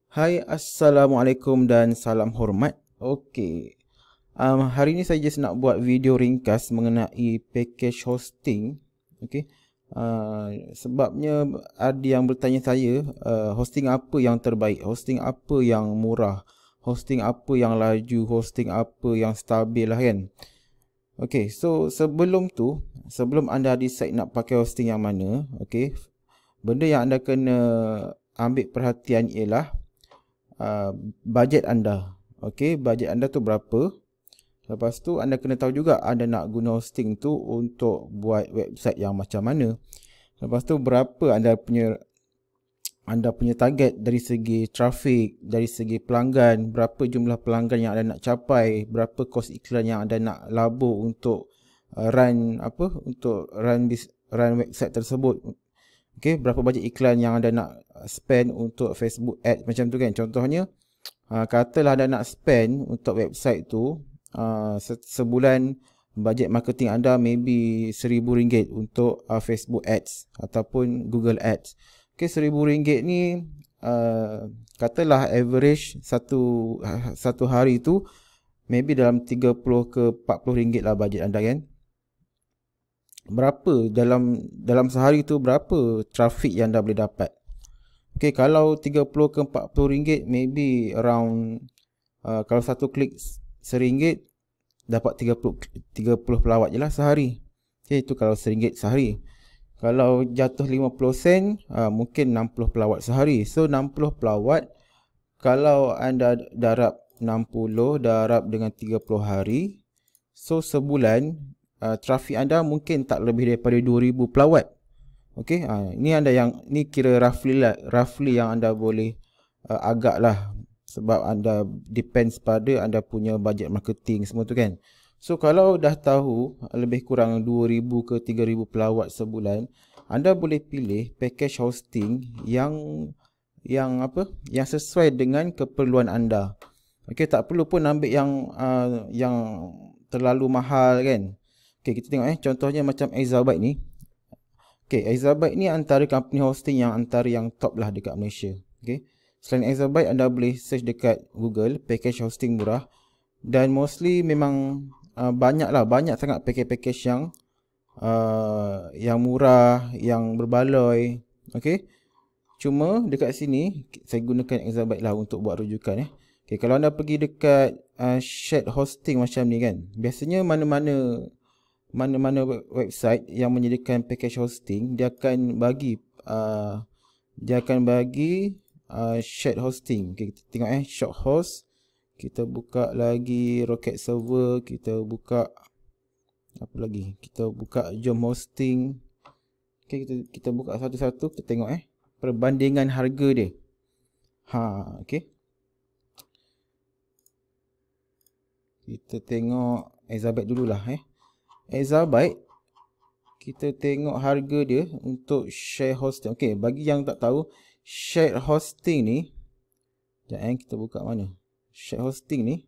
Hai, Assalamualaikum dan salam hormat. Okey, hari ni saya just nak buat video ringkas mengenai package hosting. Okey, sebabnya ada yang bertanya saya, hosting apa yang terbaik, hosting apa yang murah, hosting apa yang laju, hosting apa yang stabil lah kan. Okey, so sebelum anda decide nak pakai hosting yang mana, okey, benda yang anda kena ambil perhatian ialah bajet anda. Okey, bajet anda tu berapa? Lepas tu anda kena tahu juga anda nak guna hosting tu untuk buat website yang macam mana. Lepas tu berapa anda punya target dari segi traffic, dari segi pelanggan, berapa jumlah pelanggan yang anda nak capai, berapa kos iklan yang anda nak labur untuk run website tersebut. Okey, berapa bajet iklan yang anda nak spend untuk Facebook Ads macam tu kan. Contohnya, katalah anda nak spend untuk website tu sebulan, bajet marketing anda maybe RM1,000 untuk Facebook Ads ataupun Google Ads. Okey, RM1,000 ni katalah average satu hari tu maybe dalam 30 ke 40 ringgit lah bajet anda kan. Berapa dalam sehari tu berapa traffic yang anda boleh dapat? Okay, kalau 30 ke 40 ringgit maybe around kalau satu klik RM1 dapat 30 pelawat je lah sehari. Okay, itu kalau RM1 sehari. Kalau jatuh 50 sen mungkin 60 pelawat sehari. So 60 pelawat, kalau anda darab 60 darab dengan 30 hari, so sebulan trafik anda mungkin tak lebih daripada 2000 pelawat. Okey, ni kira roughly yang anda boleh agak lah, sebab anda depends pada anda punya budget marketing semua tu kan. So kalau dah tahu lebih kurang 2000 ke 3000 pelawat sebulan, anda boleh pilih package hosting yang sesuai dengan keperluan anda. Okey, tak perlu pun ambil yang terlalu mahal kan. Okey, kita tengok contohnya macam Exabyte ni. Okey, Exabyte ni antara company hosting yang antara yang top lah dekat Malaysia. Okey. Selain Exabyte, anda boleh search dekat Google package hosting murah, dan mostly memang banyak sangat package yang murah, yang berbaloi. Okey. Cuma dekat sini saya gunakan Exabyte lah untuk buat rujukan. Okey, kalau anda pergi dekat shared hosting macam ni kan, biasanya mana-mana website yang menyediakan package hosting, dia akan bagi shared hosting. Okay, kita tengok short host. Kita buka lagi Rocket Server, kita buka apa lagi? Kita buka Jom Hosting. Okay, kita buka satu-satu, kita tengok perbandingan harga dia. Okay. Kita tengok Exabyte dululah Exabyte, kita tengok harga dia untuk share hosting. Okey, bagi yang tak tahu, share hosting ni, sekejap kita buka mana? Share hosting ni.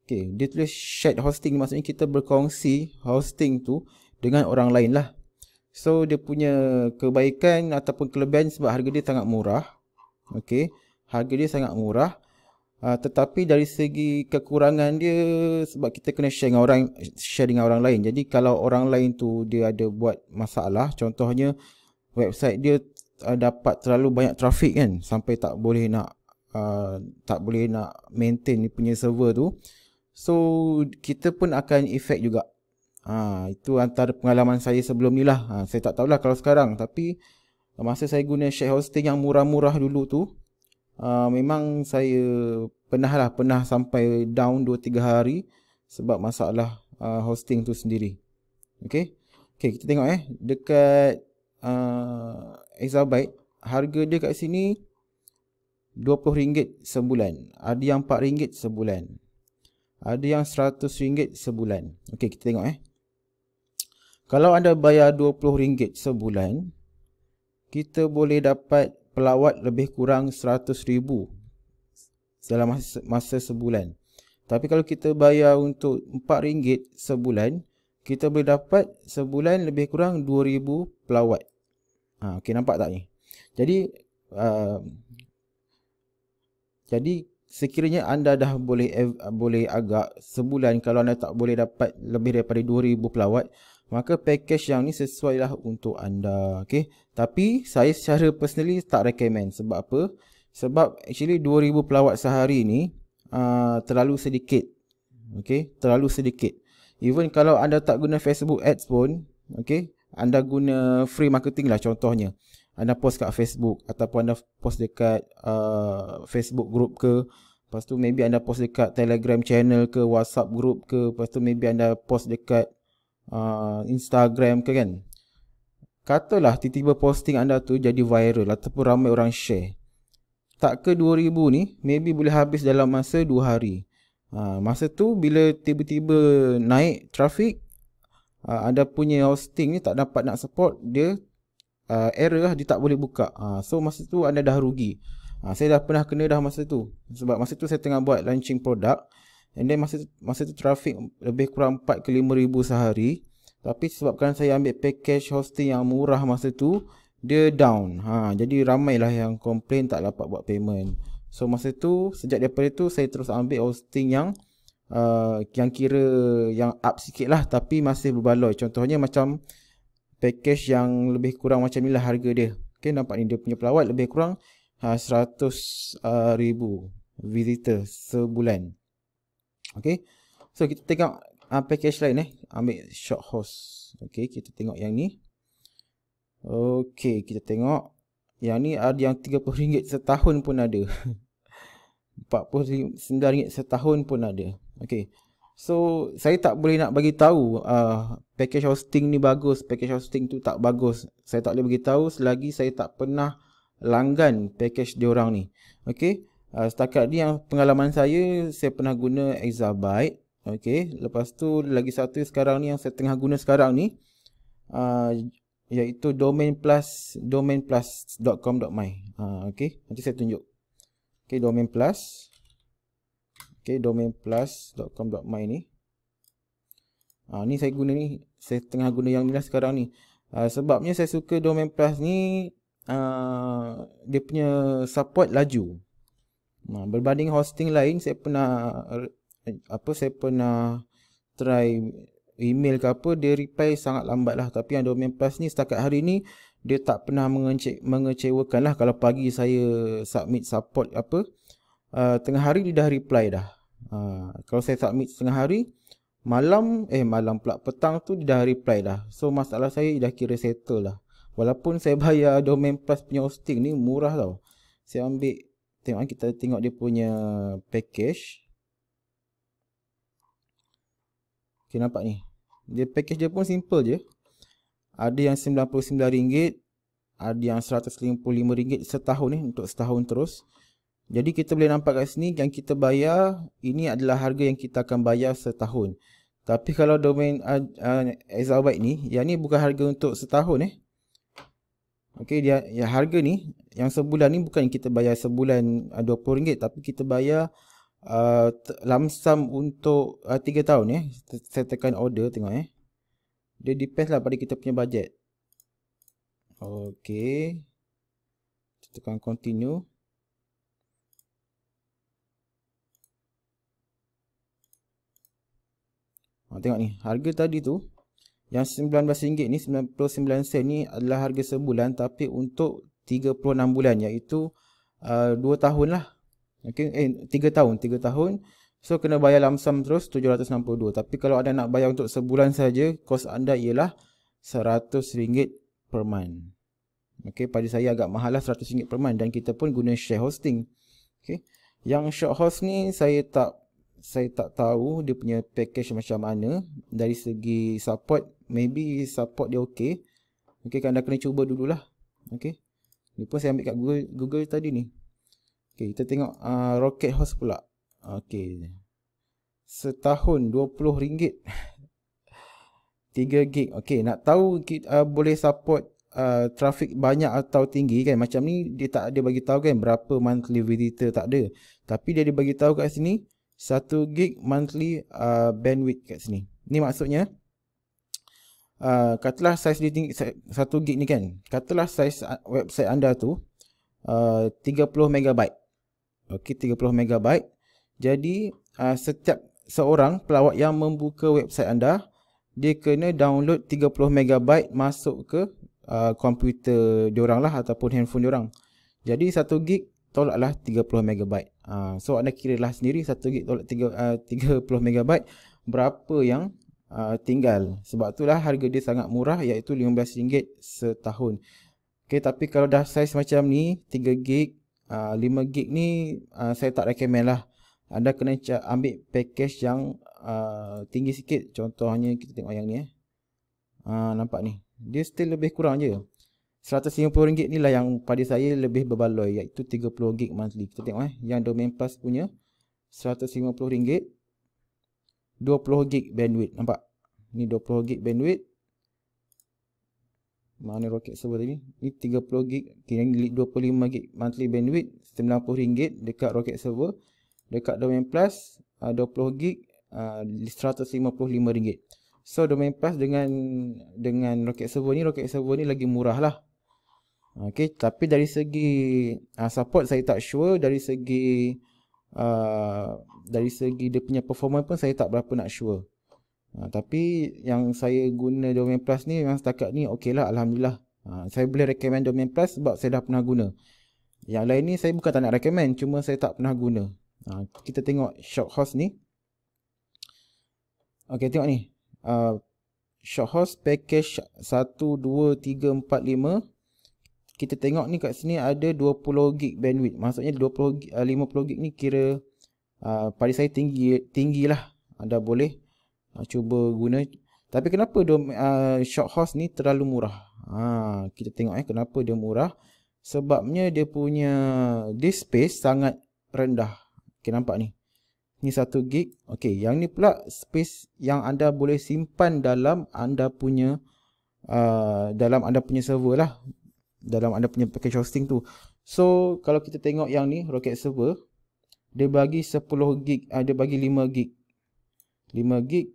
Okey, dia tulis share hosting, maksudnya kita berkongsi hosting tu dengan orang lain lah. So dia punya kebaikan ataupun kelebihan sebab harga dia sangat murah. Okey, harga dia sangat murah. Tetapi dari segi kekurangan dia, sebab kita kena share dengan orang lain. Jadi kalau orang lain tu dia ada buat masalah, contohnya website dia dapat terlalu banyak trafik kan, sampai tak boleh nak maintain dia punya server tu, so kita pun akan efek juga. Itu antara pengalaman saya sebelum ni lah. Saya tak tahulah kalau sekarang, tapi masa saya guna share hosting yang murah-murah dulu tu, memang saya pernah sampai down 2-3 hari sebab masalah hosting tu sendiri. Okey, kita tengok dekat Exabyte, harga dia kat sini RM20 sebulan, ada yang RM4 sebulan, ada yang RM100 sebulan. Okey, kita tengok kalau anda bayar RM20 sebulan, kita boleh dapat pelawat lebih kurang 100,000 dalam masa sebulan. Tapi kalau kita bayar untuk RM4 sebulan, kita boleh dapat sebulan lebih kurang 2,000 pelawat. Okey, nampak tak ni? Jadi Jadi sekiranya anda dah boleh agak sebulan, kalau anda tak boleh dapat lebih daripada 2000 pelawat, maka package yang ni sesuai lah untuk anda. Okay. Tapi saya secara personally tak recommend. Sebab apa? Sebab actually 2000 pelawat sehari ni terlalu sedikit. Okay, terlalu sedikit. Even kalau anda tak guna Facebook Ads pun, okay, anda guna free marketing lah contohnya. Anda post kat Facebook ataupun anda post dekat Facebook group ke. Lepas tu maybe anda post dekat Telegram channel ke, WhatsApp group ke. Lepas tu maybe anda post dekat Instagram ke kan. Katalah tiba-tiba posting anda tu jadi viral ataupun ramai orang share. Tak ke 2000 ni maybe boleh habis dalam masa 2 hari. Masa tu bila tiba-tiba naik trafik, anda punya hosting ni tak dapat nak support, dia error lah, dia tak boleh buka. So masa tu anda dah rugi. Saya dah pernah kena dah masa tu. Sebab masa tu saya tengah buat launching produk, and then masa tu trafik lebih kurang 4 ke 5000 sehari. Tapi sebabkan saya ambil package hosting yang murah masa tu, dia down. Jadi ramailah yang komplain tak dapat buat payment. So masa tu, sejak daripada tu saya terus ambil hosting yang kira yang up sikit lah, tapi masih berbaloi. Contohnya macam package yang lebih kurang macam ni lah harga dia. Okay, nampak ni dia punya pelawat lebih kurang 100,000 visitor sebulan. Okay, so kita tengok package lain ambil short host. Okay, kita tengok yang ni. Okay, kita tengok yang ni ada yang RM30 setahun pun ada. RM49 setahun pun ada. Okay, so saya tak boleh nak bagi tahu package hosting ni bagus, package hosting tu tak bagus. Saya tak boleh bagi tahu selagi saya tak pernah langgan package diorang ni. Okay, setakat ni yang pengalaman saya pernah guna Exabyte. Okay, lepas tu lagi satu sekarang ni yang saya tengah guna sekarang ni iaitu domainplus.com.my. Okay, nanti saya tunjuk. Okay, domain plus. Okay, domainplus.com.my ni. Ni saya guna ni. Saya tengah guna yang ni lah sekarang ni. Sebabnya saya suka domain plus ni, dia punya support laju. Berbanding hosting lain, saya pernah try email ke apa, dia reply sangat lambat lah. Tapi yang domain plus ni setakat hari ni dia tak pernah mengecewakan lah. Kalau pagi saya submit support tengah hari dia dah reply dah. Kalau saya submit tengah hari, malam pula petang tu dia dah reply dah. So masalah saya dah kira settle lah. Walaupun saya bayar domain plus punya hosting ni murah tau. Saya ambil, kita tengok dia punya package. Okay, nampak ni. Dia package dia pun simple je. Ada yang RM99, ada yang RM155 setahun ni, untuk setahun terus. Jadi kita boleh nampak kat sini yang kita bayar, ini adalah harga yang kita akan bayar setahun. Tapi kalau domain Exabyte ni, yang ni bukan harga untuk setahun Okey, dia harga ni yang sebulan ni bukan kita bayar sebulan RM20, tapi kita bayar lamsam untuk 3 tahun Saya tekan order, tengok Dia depends lah pada kita punya budget. Okey, kita tekan continue. Tengok ni, harga tadi tu yang RM19 ni, 99 sen ni adalah harga sebulan, tapi untuk 36 bulan, iaitu 2 tahun lah. Okey, 3 tahun. So kena bayar lamsam terus RM762. Tapi kalau anda nak bayar untuk sebulan saja, kos anda ialah RM100 per month. Okey, pada saya agak mahal lah RM100 per month, dan kita pun guna share hosting. Okey, yang short host ni saya tak tahu dia punya package macam mana. Dari segi support, maybe support dia okey. Okey, kan anda kena cuba dululah. Okey, ni pun saya ambil kat Google tadi ni. Okey, kita tengok Rocket Host pula. Okey, setahun RM20. 3 gig. Okey, nak tahu boleh support traffic banyak atau tinggi kan. Macam ni dia tak ada bagi tahu kan berapa monthly visitor, tak ada. Tapi dia bagi tahu kat sini 1 gig monthly bandwidth kat sini. Ni maksudnya katalah saiz dia tinggi 1 gig ni kan. Katalah saiz website anda tu 30 megabyte. Okey, 30 MB. Jadi setiap seorang pelawat yang membuka website anda, dia kena download 30 MB masuk ke komputer diorang lah ataupun handphone diorang. Jadi 1 gig tolaklah 30 MB. So anda kiralah sendiri 1 gig tolak 30 MB berapa yang tinggal. Sebab itulah harga dia sangat murah, iaitu RM15 setahun. Okay, tapi kalau dah saiz macam ni 3 gig, 5 gig ni saya tak recommend lah. Anda kena ambil package yang tinggi sikit. Contohnya kita tengok yang ni nampak ni, dia still lebih kurang je. RM150 ni lah yang pada saya lebih berbaloi, iaitu 30 gig monthly. Kita tengok yang Domain Plus punya RM150, 20 gig bandwidth. Nampak? Ni 20 gig bandwidth. Mana Rocket Server tadi? Ni 30 gig, kira ni 25 gig monthly bandwidth, RM90 dekat Rocket Server. Dekat Domain Plus 20 gig RM155. So Domain Plus dengan Rocket Server ni lagi murah lah. Okey, tapi dari segi support saya tak sure, dari segi dia punya performance pun saya tak berapa nak sure. Tapi yang saya guna Domain Plus ni memang setakat ni okey lah, alhamdulillah. Saya boleh recommend Domain Plus sebab saya dah pernah guna. Yang lain ni saya bukan tak nak recommend, cuma saya tak pernah guna. Kita tengok Shorthost ni. Okey, tengok ni. Shorthost package 1, 2, 3, 4, 5. Kita tengok ni kat sini ada 20 gig bandwidth. Maksudnya 50 gig ni kira pada saya tinggi lah. Anda boleh cuba guna. Tapi kenapa Shorthost ni terlalu murah? Kita tengok kenapa dia murah. Sebabnya dia punya disk space sangat rendah. Okay, nampak ni. Ni 1 gig. Okay, yang ni pula space yang anda boleh simpan dalam anda punya server lah. Dalam anda punya package hosting tu. So kalau kita tengok yang ni Rocket Server, dia bagi 10 gig, dia bagi 5 gig. 5 gig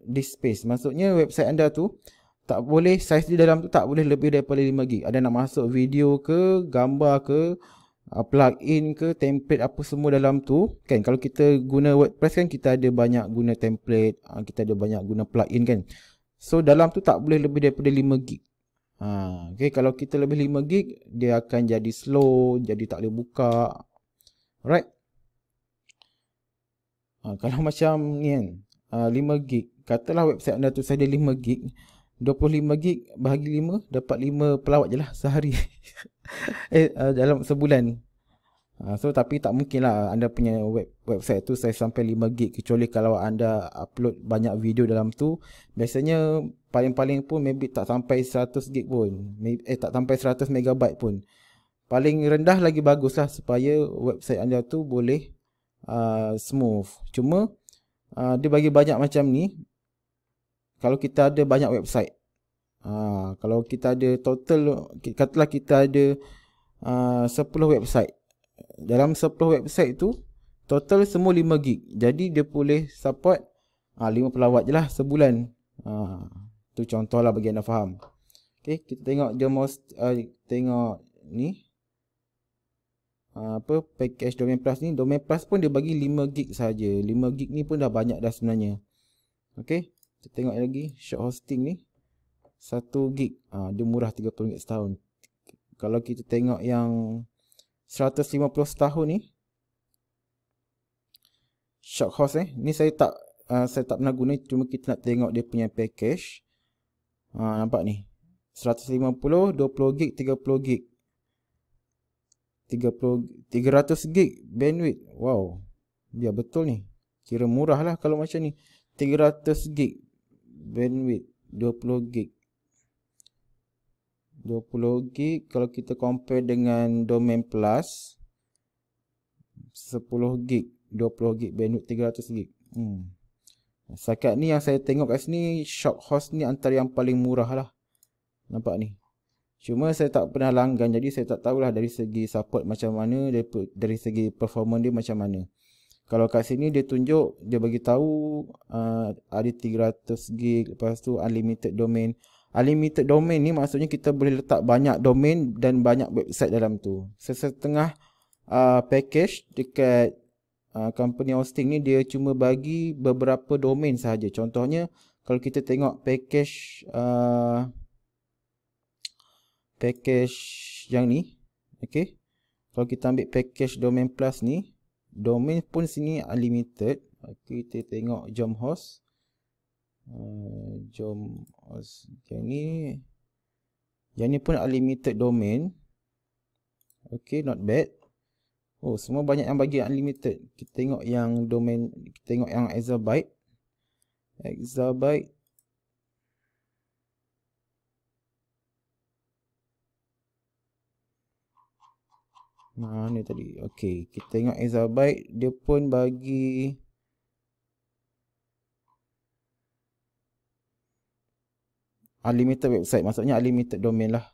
disk space. Maksudnya website anda tu tak boleh, saiz di dalam tu tak boleh lebih daripada 5 gig. Ada nak masuk video ke, gambar ke, plugin ke, template apa semua dalam tu. Kan kalau kita guna WordPress kan kita ada banyak guna template, kita ada banyak guna plugin kan. So dalam tu tak boleh lebih daripada 5 gig. Okay, kalau kita lebih 5 gig dia akan jadi slow, jadi tak boleh buka. Alright. Kalau macam ni kan, 5 gig, katalah website anda tu saya ada 5 gig, 25 gig bahagi 5 dapat 5 pelawat je lah sehari. Dalam sebulan. So tapi tak mungkin lah anda punya website tu saya sampai 5 gig, kecuali kalau anda upload banyak video dalam tu. Biasanya paling-paling pun maybe tak sampai 100 gig pun, tak sampai 100 megabyte pun. Paling rendah lagi bagus lah, supaya website anda tu boleh smooth. Cuma dia bagi banyak macam ni kalau kita ada banyak website. Kalau kita ada total, katalah kita ada 10 website. Dalam 10 website tu total semua 5 gig. Jadi dia boleh support 5 pelawat je lah sebulan. Tu contoh lah bagi anda faham. Okay, kita tengok tengok ni. Package Domain Plus ni. Domain Plus pun dia bagi 5 gig saja. 5 gig ni pun dah banyak dah sebenarnya. Okay, kita tengok lagi short hosting ni. 1 gig. Dia murah RM30 setahun. Kalau kita tengok yang 150 setahun ni, Shorthost ni saya tak pernah guna, cuma kita nak tengok dia punya package. Nampak ni 150, 20 gig, 30 gig, 300 gig bandwidth. Wow, biar betul ni, kira murah lah kalau macam ni. 300 gig bandwidth, 20 gig. 20 gig kalau kita compare dengan Domain Plus 10 gig, 20 gig bandwidth, 300 gig. Setakat ni yang saya tengok kat sini, Shorthost ni antara yang paling murah lah. Nampak ni. Cuma saya tak pernah langgan, jadi saya tak tahulah dari segi support macam mana, dari segi performance dia macam mana. Kalau kat sini dia tunjuk, dia bagi tahu ada 300 gig, lepas tu unlimited domain. Unlimited domain ni maksudnya kita boleh letak banyak domain dan banyak website dalam tu. Setengah package dekat company hosting ni dia cuma bagi beberapa domain sahaja. Contohnya kalau kita tengok package yang ni, okey. Kalau kita ambil package domain plus ni, domain pun sini unlimited. Okay, kita tengok jom host. Yang ni pun unlimited domain. Okay, not bad. Oh, semua banyak yang bagi unlimited. Kita tengok yang domain, kita tengok yang exabyte. Mana tadi? Okay, kita tengok exabyte, dia pun bagi unlimited website, maksudnya unlimited domain lah.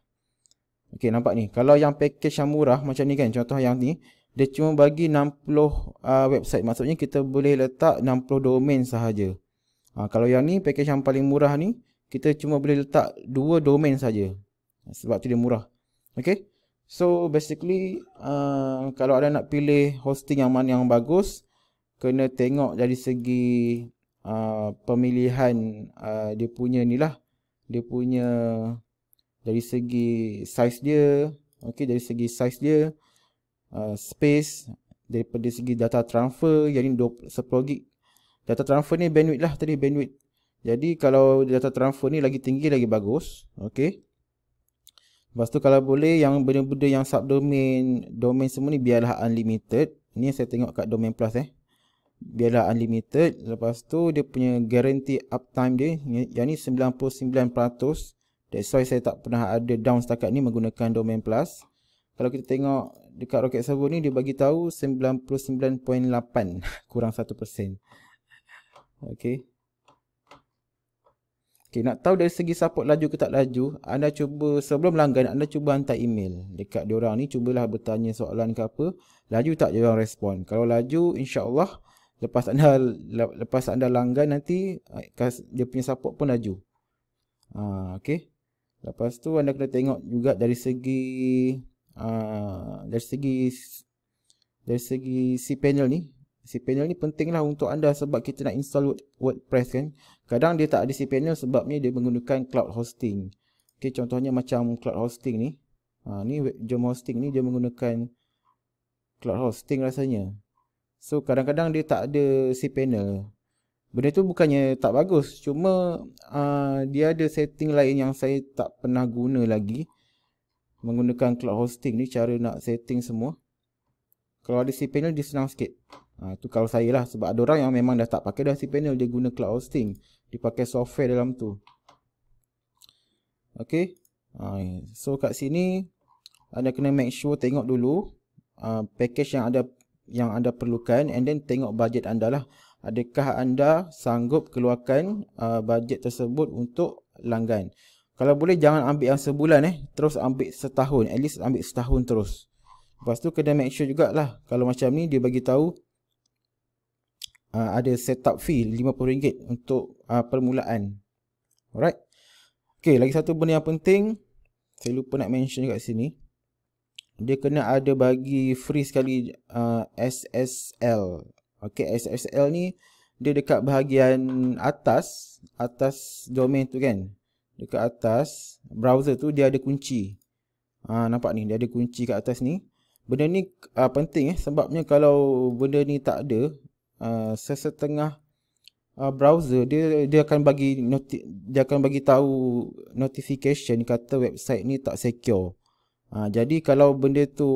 Okay, nampak ni. Kalau yang package yang murah macam ni kan, contoh yang ni, dia cuma bagi 60 website. Maksudnya kita boleh letak 60 domain sahaja. Kalau yang ni, package yang paling murah ni, kita cuma boleh letak 2 domain saja. Sebab tu dia murah. Okay. So basically, kalau ada nak pilih hosting yang mana yang bagus, kena tengok dari segi pemilihan dia punya ni lah. Dia punya dari segi size dia. Okay, dari segi size dia. Space, daripada segi data transfer, yang ni 10 gig. Data transfer ni bandwidth lah tadi, bandwidth. Jadi kalau data transfer ni lagi tinggi lagi bagus. Okay. Lepas tu kalau boleh yang benda-benda yang subdomain, domain semua ni biarlah unlimited. Ni saya tengok kat domain plus biarlah unlimited. Lepas tu dia punya guarantee uptime dia, yang ni 99%. That's why saya tak pernah ada down setakat ni menggunakan domain plus. Kalau kita tengok dekat Rocket Server ni, dia bagi tahu 99.8 kurang 1%. Okay. Okay, nak tahu dari segi support laju ke tak laju, anda cuba sebelum langgan, anda cuba hantar email dekat diorang ni, cubalah bertanya soalan ke apa, laju tak diorang respon. Kalau laju, insya-Allah lepas anda langgan nanti dia punya support pun laju. Okay. Lepas tu anda kena tengok juga dari segi cPanel ni. cPanel ni penting lah untuk anda sebab kita nak install WordPress kan. Kadang dia tak ada cPanel sebabnya dia menggunakan cloud hosting. Okay, contohnya macam cloud hosting ni. Ni Jom Hosting ni dia menggunakan cloud hosting rasanya. So kadang-kadang dia tak ada cPanel. Benda tu bukannya tak bagus. Cuma dia ada setting lain yang saya tak pernah guna lagi. Menggunakan cloud hosting ni, cara nak setting semua. Kalau ada cPanel dia senang sikit. Tu kalau saya lah, sebab ada orang yang memang dah tak pakai dah cPanel, dia guna cloud hosting, dia pakai software dalam tu. Okay. So kat sini anda kena make sure tengok dulu package yang anda perlukan, and then tengok budget anda lah. Adakah anda sanggup keluarkan budget tersebut untuk langgan. Kalau boleh jangan ambil yang sebulan terus ambil setahun, at least ambil setahun terus. Lepas tu kena make sure jugalah, kalau macam ni dia bagi tahu ada setup fee RM50 untuk permulaan. Alright. Okay, lagi satu benda yang penting saya lupa nak mention kat sini. Dia kena ada bagi free sekali SSL. Okay, SSL ni dia dekat bahagian atas domain tu kan. Dekat atas browser tu dia ada kunci. Nampak ni, dia ada kunci kat atas ni. Benda ni penting sebabnya kalau benda ni tak ada, sesetengah browser dia akan bagi tahu notification kata website ni tak secure. Jadi kalau benda tu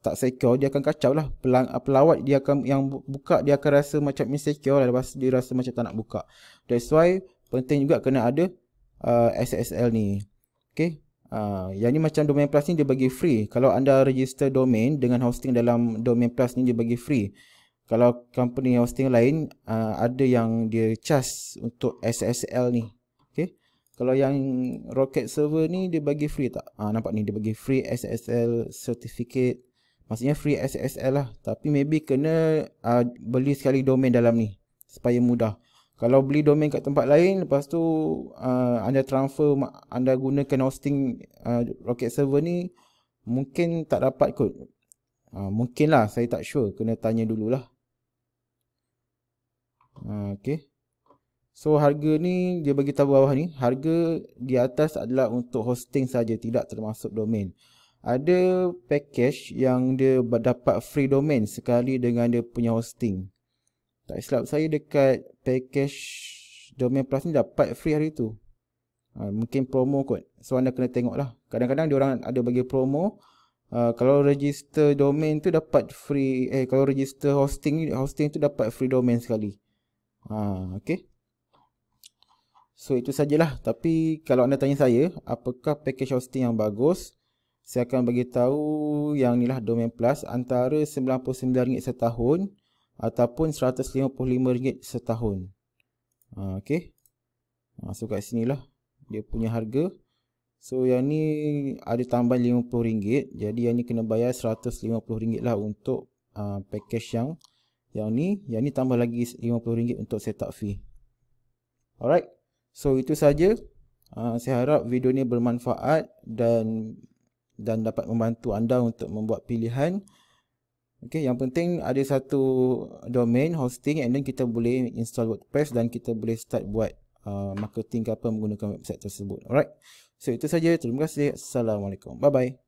tak secure, dia akan kacau lah. Pelawat yang buka dia akan rasa macam insecure lah, lepas dia rasa macam tak nak buka. That's why penting juga kena ada SSL ni. Okay. Yang ni macam domain plus ni dia bagi free. Kalau anda register domain dengan hosting dalam domain plus ni dia bagi free. Kalau company hosting lain ada yang dia charge untuk SSL ni. Okay. Kalau yang Rocket Server ni dia bagi free tak? Nampak ni dia bagi free SSL certificate. Maksudnya free SSL lah. Tapi maybe kena beli sekali domain dalam ni supaya mudah. Kalau beli domain kat tempat lain, lepas tu anda transfer, anda gunakan hosting Rocket Server ni, Mungkin tak dapat kot. Mungkin lah, saya tak sure, kena tanya dululah. Okay. So harga ni dia bagi tahu bawah ni, harga di atas adalah untuk hosting saja, tidak termasuk domain. Ada package yang dia dapat free domain sekali dengan dia punya hosting. Tak silap saya dekat package domain plus ni dapat free hari tu. Mungkin promo kot. So anda kena tengok lah. Kadang-kadang diorang ada bagi promo. Kalau register domain tu dapat free. Kalau register hosting tu dapat free domain sekali. Okay. So itu sajalah. Tapi kalau anda tanya saya, apakah package hosting yang bagus? Saya akan bagi tahu yang ni lah, Domain Plus, antara RM99 setahun ataupun RM155 setahun. Okay. So kat sini lah dia punya harga. So yang ni ada tambahan RM50. Jadi yang ni kena bayar RM150 lah untuk package yang ni. Yang ni tambah lagi RM50 untuk setup fee. Alright. So itu saja. Saya harap video ni bermanfaat dan dapat membantu anda untuk membuat pilihan. Okay, yang penting ada satu domain hosting and then kita boleh install WordPress dan kita boleh start buat marketing ke apa menggunakan website tersebut. Alright. So itu saja. Terima kasih. Assalamualaikum. Bye bye.